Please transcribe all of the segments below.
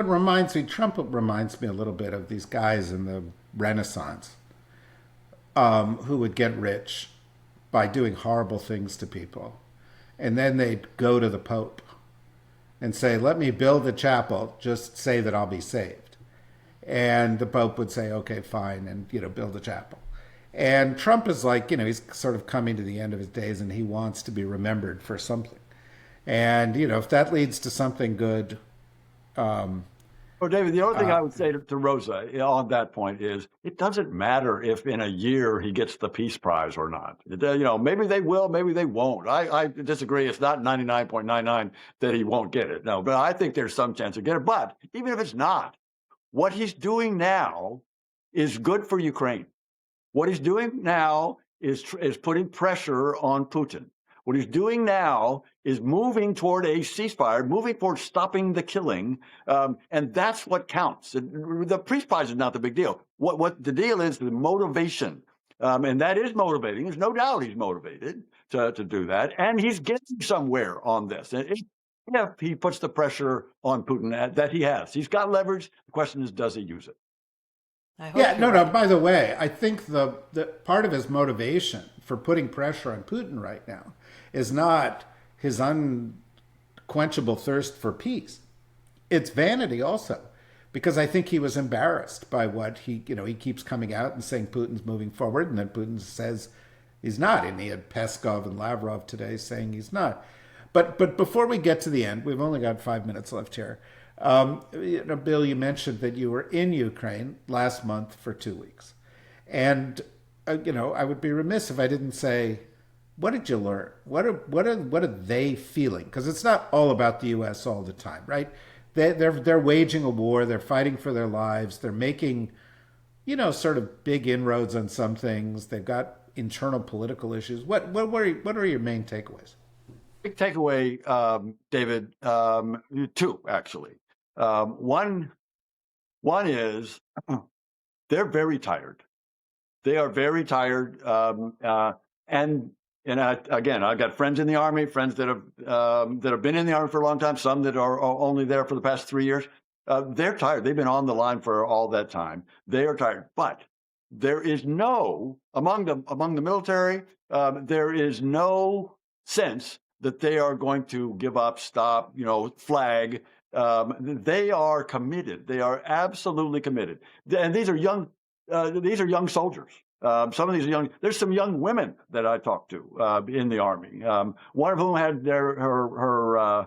It reminds me, Trump reminds me a little bit of these guys in the Renaissance who would get rich by doing horrible things to people. And then they'd go to the Pope and say, let me build a chapel, just say that I'll be saved. And the Pope would say, okay, fine, and, build a chapel. And Trump is like, he's sort of coming to the end of his days and he wants to be remembered for something. And, if that leads to something good, um, Well, David, the only thing uh, I would say to Rosa on that point is it doesn't matter if in a year he gets the Peace Prize or not. Maybe they will, maybe they won't. I disagree. It's not 99.99 that he won't get it. No, but I think there's some chance of getting it. But even if it's not, what he's doing now is good for Ukraine. What he's doing now is putting pressure on Putin. What he's doing now is moving toward a ceasefire, moving toward stopping the killing, and that's what counts. The Peace Prize is not the big deal. What the deal is, the motivation, and that is motivating. There's no doubt he's motivated to do that, and he's getting somewhere on this. And if he puts the pressure on Putin that he has, he's got leverage. The question is, does he use it? I yeah, hope you're no, no. right. By the way, I think the part of his motivation for putting pressure on Putin right now is not his unquenchable thirst for peace. It's vanity also, because I think he was embarrassed by what he keeps coming out and saying Putin's moving forward, and then Putin says he's not, and he had Peskov and Lavrov today saying he's not. But before we get to the end, we've only got 5 minutes left here. Bill, you mentioned that you were in Ukraine last month for 2 weeks, and I would be remiss if I didn't say, what did you learn? What are they feeling? Because it's not all about the U.S. all the time, right? They're waging a war. They're fighting for their lives. They're making, sort of big inroads on some things. They've got internal political issues. What are your main takeaways? Big takeaway, David, two actually. One is they're very tired. They are very tired, and again, I've got friends in the Army, friends that have been in the Army for a long time, some that are only there for the past 3 years. They're tired. They've been on the line for all that time. They are tired, but there is no among the military. There is no sense that they are going to give up, stop, flag. They are committed. They are absolutely committed. And these are young. These are young soldiers. Some of these are young. There's some young women that I talked to in the Army. One of whom had her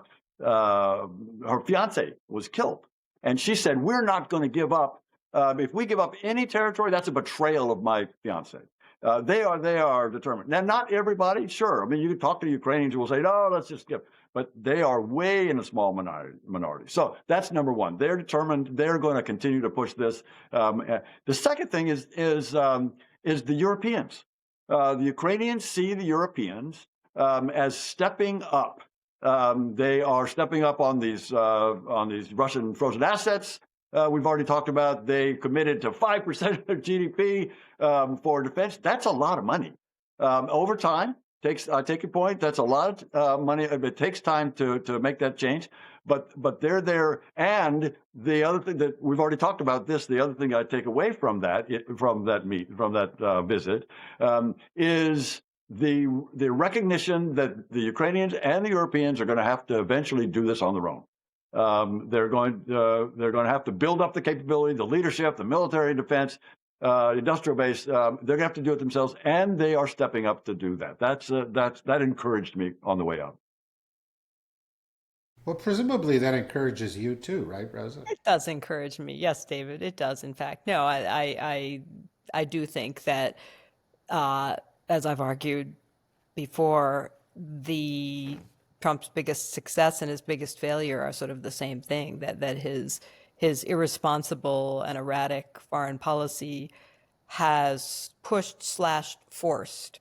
fiance was killed, and she said, "We're not going to give up. If we give up any territory, that's a betrayal of my fiance." They are determined. Now, not everybody, sure. I mean, you can talk to Ukrainians who will say, "No, let's just give," but they are way in a small minority. So that's number one. They're determined. They're going to continue to push this. The second thing is the Europeans. The Ukrainians see the Europeans as stepping up. They are stepping up on these Russian frozen assets. We've already talked about they committed to 5% of GDP for defense. That's a lot of money. Over time, I take your point. That's a lot of money. It takes time to make that change. But they're there. And the other thing that we've already talked about the other thing I take away from that visit is the recognition that the Ukrainians and the Europeans are going to have to eventually do this on their own. They're going to have to build up the capability, the leadership, the military defense, industrial base. They're going to have to do it themselves, and they are stepping up to do that. That encouraged me on the way up. Well, presumably that encourages you too, right, Rosa? It does encourage me. Yes, David, it does. In fact, no, I do think that, as I've argued before, the Trump's biggest success and his biggest failure are sort of the same thing. That his irresponsible and erratic foreign policy has pushed slash forced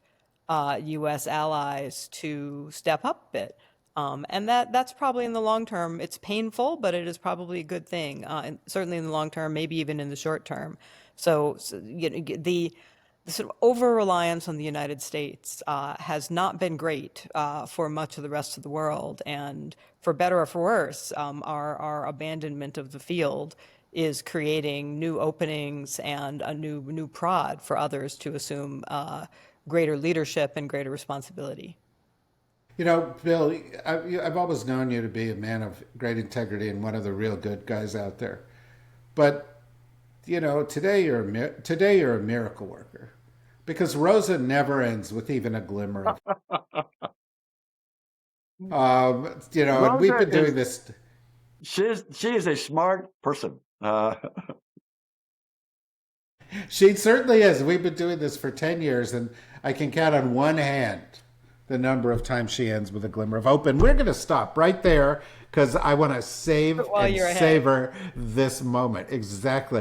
U.S. allies to step up a bit. And that's probably in the long term, it's painful, but it is probably a good thing. And certainly in the long term, maybe even in the short term. So the sort of over-reliance on the United States has not been great for much of the rest of the world. And for better or for worse, our abandonment of the field is creating new openings and a new prod for others to assume greater leadership and greater responsibility. You know, Bill, I've always known you to be a man of great integrity and one of the real good guys out there. But you know, today you're a miracle worker, because Rosa never ends with even a glimmer of. You know, and we've Rosa been doing is this. she is a smart person. She certainly is. We've been doing this for 10 years, and I can count on one hand the number of times she ends with a glimmer of hope. And we're going to stop right there because I want to save While and you're ahead. savor this moment. Exactly.